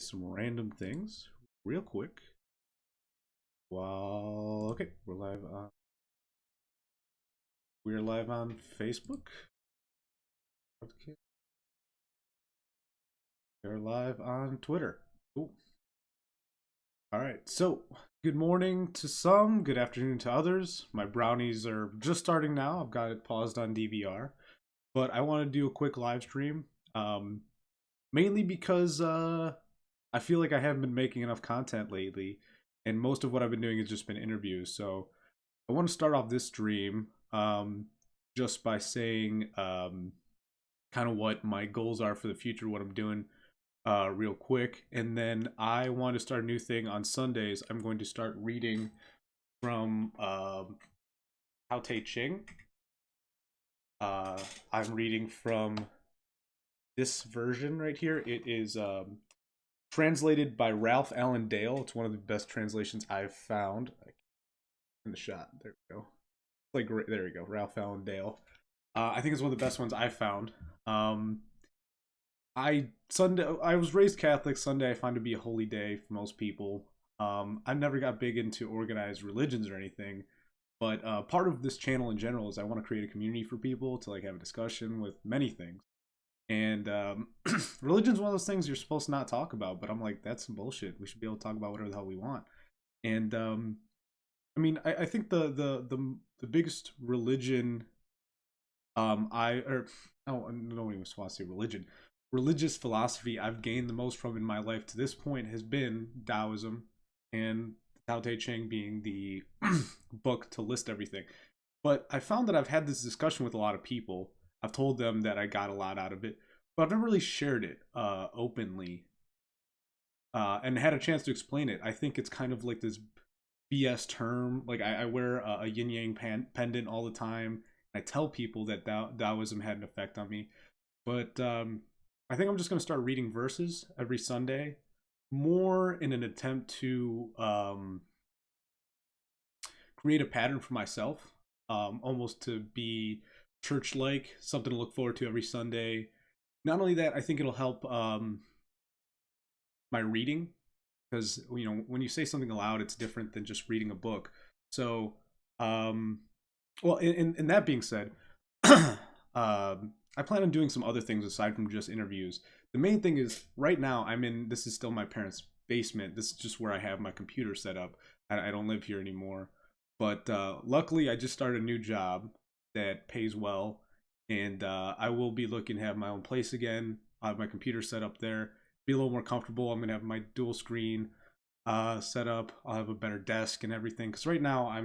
some random things real quick. Well, okay, we're live on Facebook. Okay. We're live on Twitter. Cool. All right. So, good morning to some, good afternoon to others. My brownies are just starting now. I've got it paused on DVR, but I want to do a quick live stream. Mainly because I feel like I haven't been making enough content lately, and most of what I've been doing has just been interviews. So I want to start off this stream just by saying kind of what my goals are for the future, what I'm doing real quick. And then I want to start a new thing on Sundays. I'm going to start reading from Tao Te Ching. I'm reading from this version right here. It is translated by Ralph Allen Dale. It's one of the best translations I've found. In the shot, there we go. Like there we go, Ralph Allen Dale. I think it's one of the best ones I've found. I was raised Catholic. Sunday I find to be a holy day for most people. I never got big into organized religions or anything, but part of this channel in general is I want to create a community for people to like have a discussion with many things. And religion's one of those things you're supposed to not talk about, but I'm like, that's some bullshit. We should be able to talk about whatever the hell we want. And I mean, I think the biggest religion I don't even want to say religion. Religious philosophy I've gained the most from in my life to this point has been Taoism, and Tao Te Ching being the book to list everything. But I found that I've had this discussion with a lot of people. I've told them that I got a lot out of it, but I've never really shared it openly and had a chance to explain it. I think it's kind of like this BS term. Like I wear a yin yang pendant all the time. I tell people that Taoism had an effect on me, but I think I'm just going to start reading verses every Sunday, more in an attempt to create a pattern for myself, almost to be church-like, something to look forward to every Sunday. Not only that, I think it'll help my reading, because when you say something aloud, it's different than just reading a book. So, well, in that being said, I plan on doing some other things aside from just interviews. The main thing is right now this is still my parents' basement. This is just where I have my computer set up. I don't live here anymore. But luckily, I just started a new job that pays well, and I will be looking to have my own place again. I have my computer set up there, be a little more comfortable. I'm gonna have my dual screen set up. I'll have a better desk and everything. Because right now,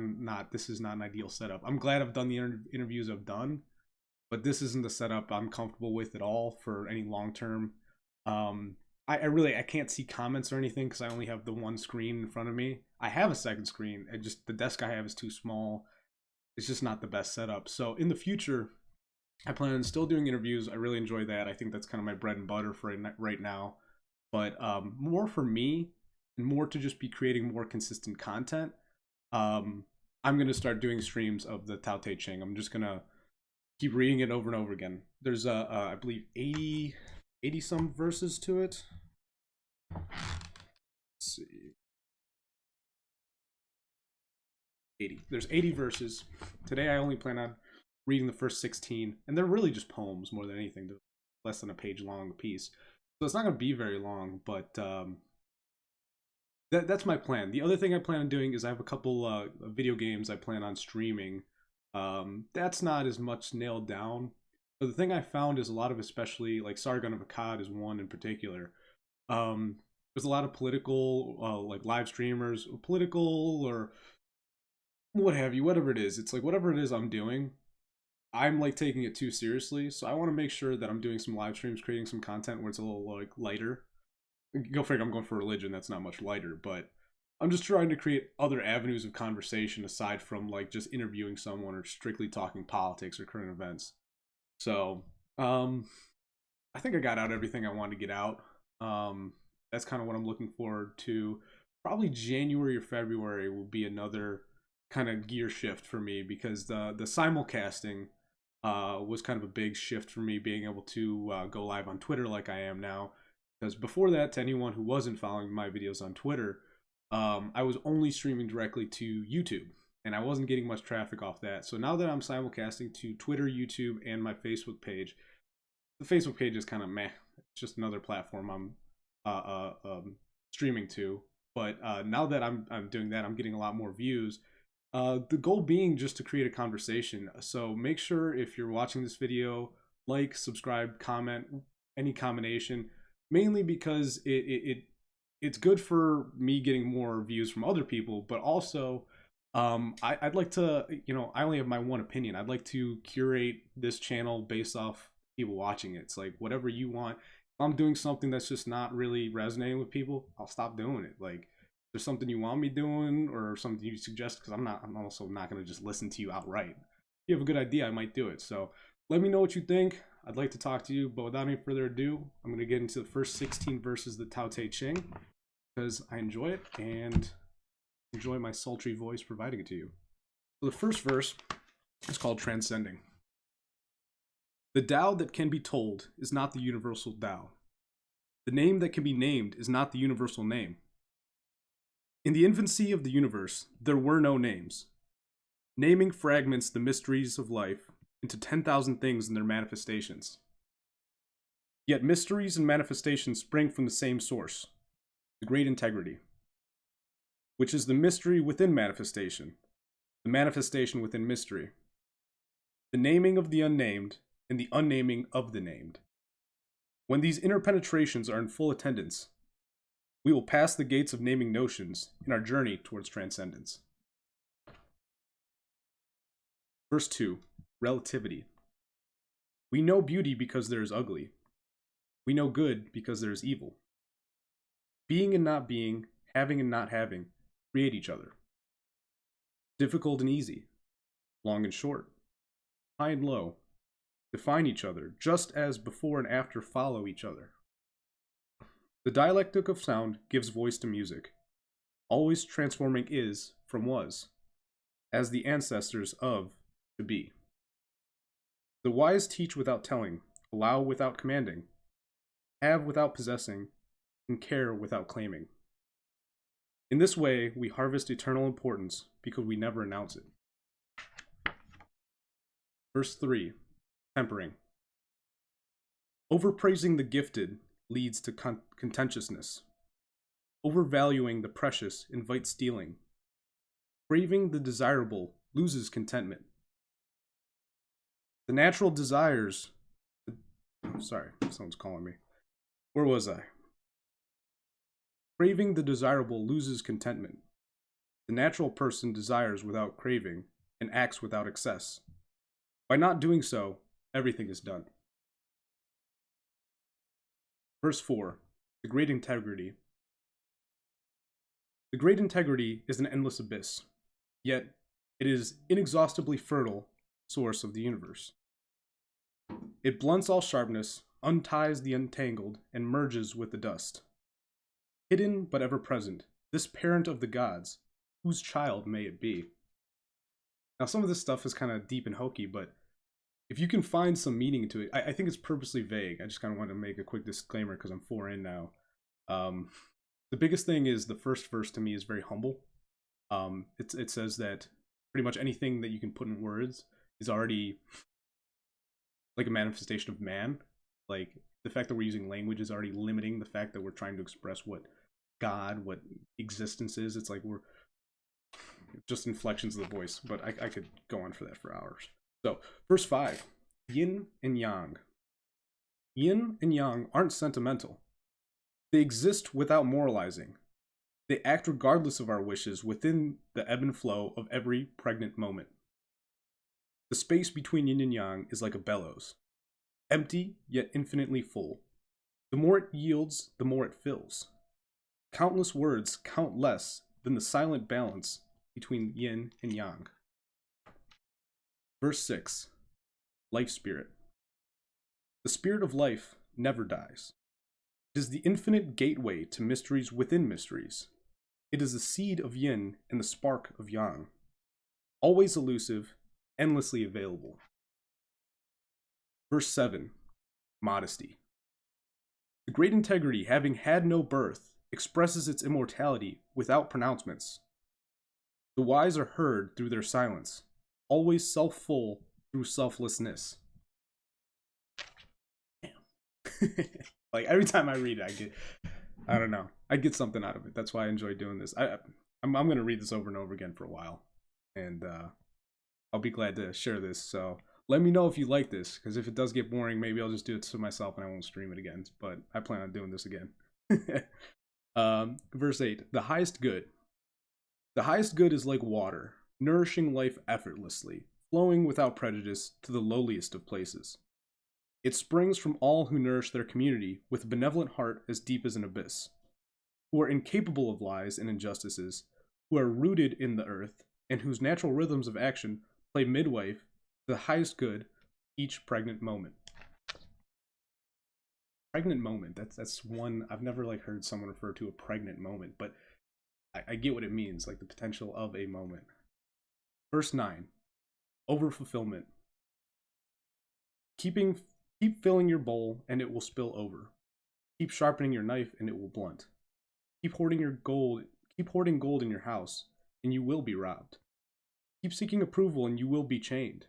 this is not an ideal setup. I'm glad I've done the interviews I've done, but this isn't the setup I'm comfortable with at all for any long term. I can't see comments or anything because I only have the one screen in front of me. I have a second screen, and just the desk I have is too small. It's just not the best setup. So in the future, I plan on still doing interviews. I really enjoy that. I think that's kind of my bread and butter for right now. But more for me, and more to just be creating more consistent content. I'm gonna start doing streams of the Tao Te Ching. I'm just gonna keep reading it over and over again. There's I believe 80 some verses to it. Let's see. 80. There's 80 verses. Today I only plan on reading the first 16, and they're really just poems more than anything. They're less than a page long a piece. So it's not going to be very long, but that's my plan. The other thing I plan on doing is I have a couple video games I plan on streaming. That's not as much nailed down. But the thing I found is a lot of, especially like Sargon of Akkad is one in particular. There's a lot of political, like live streamers, political or what have you, whatever it is. It's like whatever it is I'm doing, I'm like taking it too seriously. So I want to make sure that I'm doing some live streams, creating some content where it's a little like lighter. Go figure, I'm going for religion. That's not much lighter, but I'm just trying to create other avenues of conversation aside from like just interviewing someone or strictly talking politics or current events. So, I think I got out everything I wanted to get out. That's kind of what I'm looking forward to. Probably January or February will be another kind of gear shift for me because the simulcasting was kind of a big shift for me, being able to go live on Twitter like I am now. Because before that, to anyone who wasn't following my videos on Twitter, I was only streaming directly to YouTube, and I wasn't getting much traffic off that. So now that I'm simulcasting to Twitter, YouTube, and my Facebook page, the Facebook page is kind of meh. It's just another platform I'm streaming to. But now that I'm doing that, I'm getting a lot more views. The goal being just to create a conversation. So make sure if you're watching this video, like, subscribe, comment, any combination. Mainly because it's good for me getting more views from other people, but also I'd like to, I only have my one opinion. I'd like to curate this channel based off people watching it. It's like whatever you want. If I'm doing something that's just not really resonating with people, I'll stop doing it. Like, if there's something you want me doing or something you suggest, because I'm also not going to just listen to you outright. If you have a good idea, I might do it. So let me know what you think. I'd like to talk to you, but without any further ado, I'm going to get into the first 16 verses of the Tao Te Ching because I enjoy it and enjoy my sultry voice providing it to you. So the first verse is called Transcending. The Tao that can be told is not the universal Tao. The name that can be named is not the universal name. In the infancy of the universe, there were no names. Naming fragments the mysteries of life into 10,000 things in their manifestations. Yet mysteries and manifestations spring from the same source, the great integrity, which is the mystery within manifestation, the manifestation within mystery, the naming of the unnamed, and the unnaming of the named. When these interpenetrations are in full attendance, we will pass the gates of naming notions in our journey towards transcendence. Verse 2. Relativity. We know beauty because there is ugly. We know good because there is evil. Being and not being, having and not having, create each other. Difficult and easy, long and short, high and low, define each other, just as before and after follow each other. The dialectic of sound gives voice to music, always transforming is from was, as the ancestors of to be. The wise teach without telling, allow without commanding, have without possessing, and care without claiming. In this way, we harvest eternal importance because we never announce it. Verse 3. Tempering. Overpraising the gifted leads to contentiousness. Overvaluing the precious invites stealing. Craving the desirable loses contentment. The natural desires... Sorry, someone's calling me. Where was I? Craving the desirable loses contentment. The natural person desires without craving and acts without excess. By not doing so, everything is done. Verse 4. The great integrity. The great integrity is an endless abyss, yet it is inexhaustibly fertile source of the universe. It blunts all sharpness, unties the untangled, and merges with the dust. Hidden but ever present, this parent of the gods, whose child may it be? Now some of this stuff is kind of deep and hokey, but if you can find some meaning into it, I think it's purposely vague. I just kind of wanted to make a quick disclaimer because I'm 4 in now. The biggest thing is the first verse to me is very humble. It says that pretty much anything that you can put in words is already like a manifestation of man. Like the fact that we're using language is already limiting the fact that we're trying to express what God, what existence is. It's like we're just inflections of the voice, but I could go on for that for hours. So, verse 5, yin and yang. Yin and yang aren't sentimental. They exist without moralizing. They act regardless of our wishes within the ebb and flow of every pregnant moment. The space between yin and yang is like a bellows, empty yet infinitely full. The more it yields, the more it fills. Countless words count less than the silent balance between yin and yang. Verse 6. Life spirit. The spirit of life never dies. It is the infinite gateway to mysteries within mysteries. It is the seed of yin and the spark of yang. Always elusive, endlessly available. Verse 7. Modesty. The great integrity, having had no birth, expresses its immortality without pronouncements. The wise are heard through their silence, always self-full through selflessness. Damn. Like every time I read it, I don't know, I get something out of it. That's why I enjoy doing this. I'm gonna read this over and over again for a while, and I'll be glad to share this. So let me know if you like this, because if it does get boring, maybe I'll just do it to myself and I won't stream it again. But I plan on doing this again. Verse 8: the highest good. The highest good is like water, nourishing life effortlessly, flowing without prejudice to the lowliest of places. It springs from all who nourish their community with a benevolent heart as deep as an abyss, who are incapable of lies and injustices, who are rooted in the earth, and whose natural rhythms of action play midwife to the highest good each pregnant moment. Pregnant moment, that's one I've never like heard someone refer to a pregnant moment, but I get what it means, like the potential of a moment. Verse 9, overfulfillment. Keep filling your bowl and it will spill over. Keep sharpening your knife and it will blunt. Keep hoarding gold in your house and you will be robbed. Keep seeking approval and you will be chained.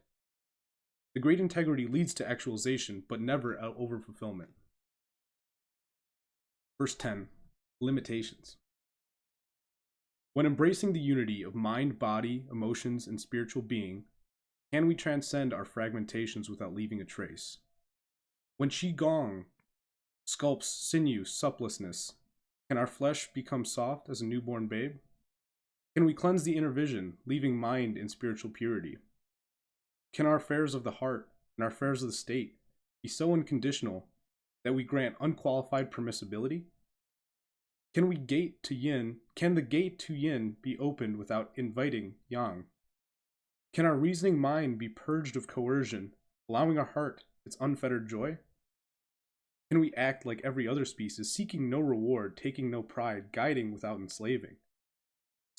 The great integrity leads to actualization, but never overfulfillment. Verse 10, limitations. When embracing the unity of mind, body, emotions, and spiritual being, can we transcend our fragmentations without leaving a trace? When Qigong sculpts sinew suppleness, can our flesh become soft as a newborn babe? Can we cleanse the inner vision, leaving mind in spiritual purity? Can our affairs of the heart and our affairs of the state be so unconditional that we grant unqualified permissibility? Can the gate to yin be opened without inviting yang? Can our reasoning mind be purged of coercion, allowing our heart its unfettered joy? Can we act like every other species, seeking no reward, taking no pride, guiding without enslaving?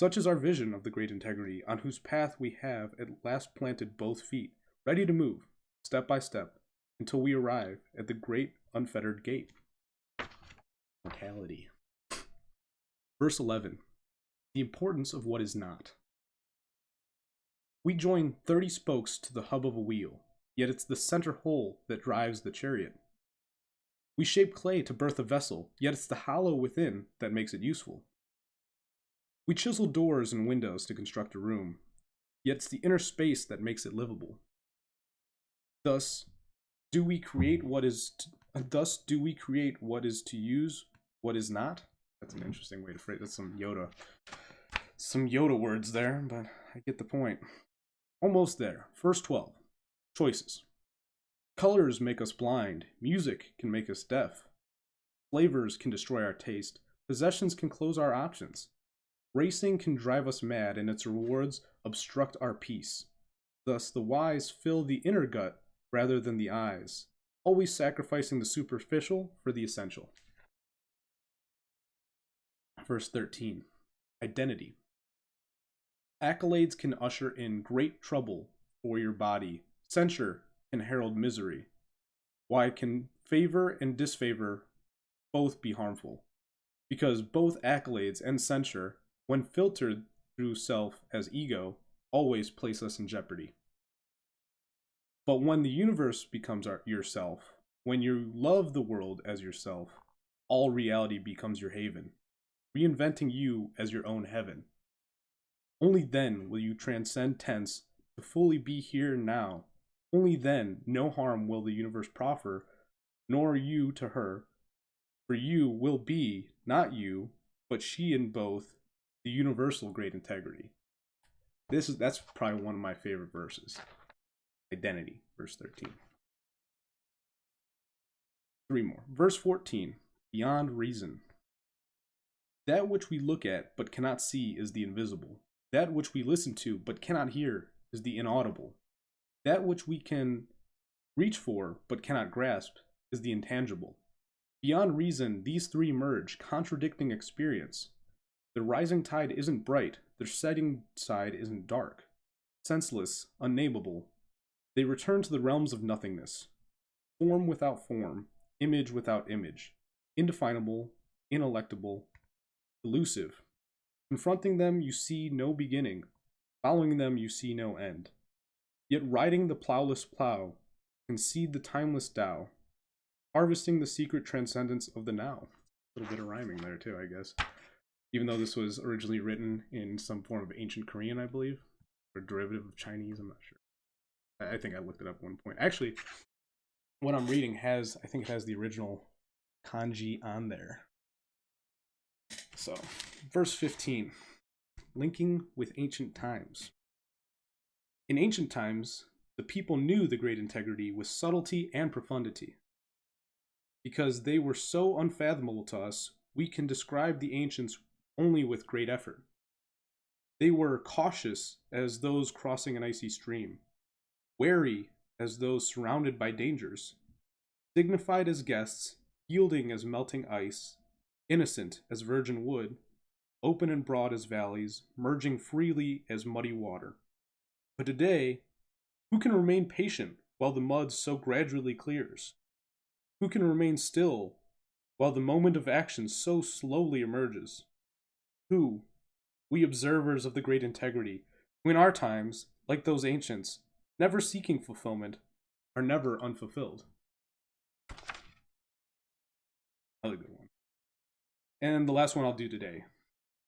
Such is our vision of the great integrity, on whose path we have at last planted both feet, ready to move, step by step, until we arrive at the great unfettered gate. Mortality. Verse 11, the importance of what is not. We join 30 spokes to the hub of a wheel, yet it's the center hole that drives the chariot. We shape clay to birth a vessel, yet it's the hollow within that makes it useful. We chisel doors and windows to construct a room, yet it's the inner space that makes it livable. Thus, do we create what is to use what is not? That's an interesting way to phrase it. That's some Yoda words there, but I get the point. Almost there. Verse 12. Choices. Colors make us blind. Music can make us deaf. Flavors can destroy our taste. Possessions can close our options. Racing can drive us mad, and its rewards obstruct our peace. Thus, the wise fill the inner gut rather than the eyes, always sacrificing the superficial for the essential. Verse 13. Identity. Accolades can usher in great trouble for your body. Censure can herald misery. Why can favor and disfavor both be harmful? Because both accolades and censure, when filtered through self as ego, always place us in jeopardy. But when the universe becomes yourself, when you love the world as yourself, all reality becomes your haven, reinventing you as your own heaven. Only then will you transcend tense to fully be here now. Only then no harm will the universe proffer, nor you to her. For you will be, not you, but she in both, the universal great integrity. That's probably one of my favorite verses. Identity, verse 13. 3 more. Verse 14, beyond reason. That which we look at but cannot see is the invisible. That which we listen to but cannot hear is the inaudible. That which we can reach for but cannot grasp is the intangible. Beyond reason, these three merge, contradicting experience. The rising tide isn't bright, the setting side isn't dark. Senseless, unnameable, they return to the realms of nothingness. Form without form, image without image. indefinable, ineluctable, elusive. Confronting them, you see no beginning. Following them, you see no end. Yet riding the plowless plow, concede the timeless Tao, harvesting the secret transcendence of the now. A little bit of rhyming there too, I guess. Even though this was originally written in some form of ancient Korean, I believe, or derivative of Chinese, I'm not sure. I think I looked it up at one point. Actually, what I'm reading has, I think it has the original kanji on there. So, verse 15, linking with ancient times. In ancient times, the people knew the great integrity with subtlety and profundity. Because they were so unfathomable to us, we can describe the ancients only with great effort. They were cautious as those crossing an icy stream, wary as those surrounded by dangers, dignified as guests, yielding as melting ice, innocent as virgin wood, open and broad as valleys, merging freely as muddy water. But today, who can remain patient while the mud so gradually clears? Who can remain still while the moment of action so slowly emerges? Who, we observers of the great integrity, who in our times, like those ancients, never seeking fulfillment, are never unfulfilled? Another good one. And the last one I'll do today.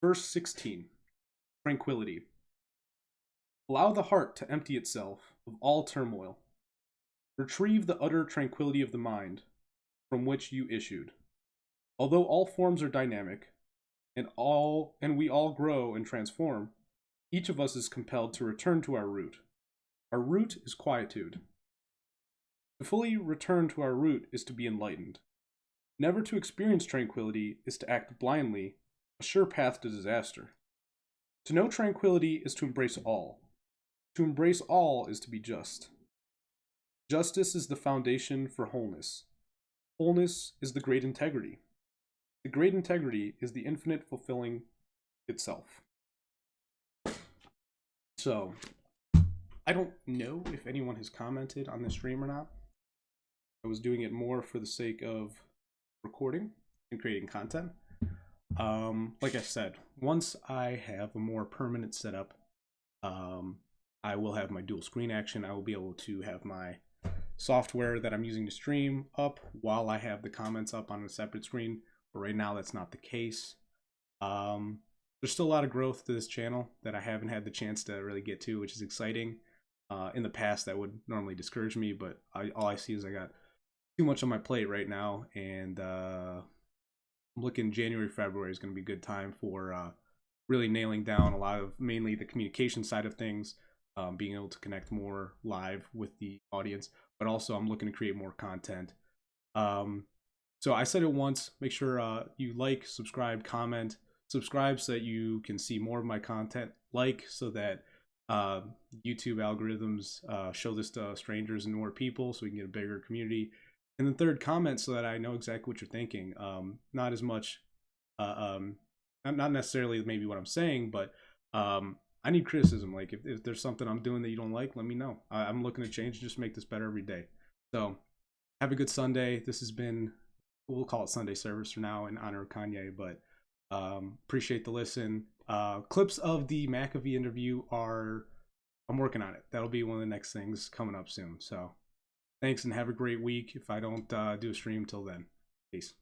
Verse 16, tranquility. Allow the heart to empty itself of all turmoil. Retrieve the utter tranquility of the mind from which you issued. Although all forms are dynamic, and we all grow and transform, each of us is compelled to return to our root. Our root is quietude. To fully return to our root is to be enlightened. Never to experience tranquility is to act blindly, a sure path to disaster. To know tranquility is to embrace all. To embrace all is to be just. Justice is the foundation for wholeness. Wholeness is the great integrity. The great integrity is the infinite fulfilling itself. So, I don't know if anyone has commented on this stream or not. I was doing it more for the sake of recording and creating content. Like I said, once I have a more permanent setup, I will have my dual screen action. I will be able to have my software that I'm using to stream up while I have the comments up on a separate screen. But right now, that's not the case. There's still a lot of growth to this channel that I haven't had the chance to really get to, which is exciting. In the past, that would normally discourage me, but all I see is I got too much on my plate right now, and I'm looking January, February is going to be a good time for really nailing down a lot of mainly the communication side of things, being able to connect more live with the audience, but also I'm looking to create more content. So I said it once, make sure you like, subscribe, comment, subscribe so that you can see more of my content, like so that YouTube algorithms show this to strangers and more people so we can get a bigger community. And then third, comment so that I know exactly what you're thinking. Not as much, not necessarily maybe what I'm saying, but I need criticism. Like if there's something I'm doing that you don't like, let me know. I'm looking to change, just make this better every day. So have a good Sunday. This has been, we'll call it Sunday service for now in honor of Kanye, but appreciate the listen. Clips of the McAfee interview I'm working on it. That'll be one of the next things coming up soon. So thanks and have a great week if I don't do a stream till then. Peace.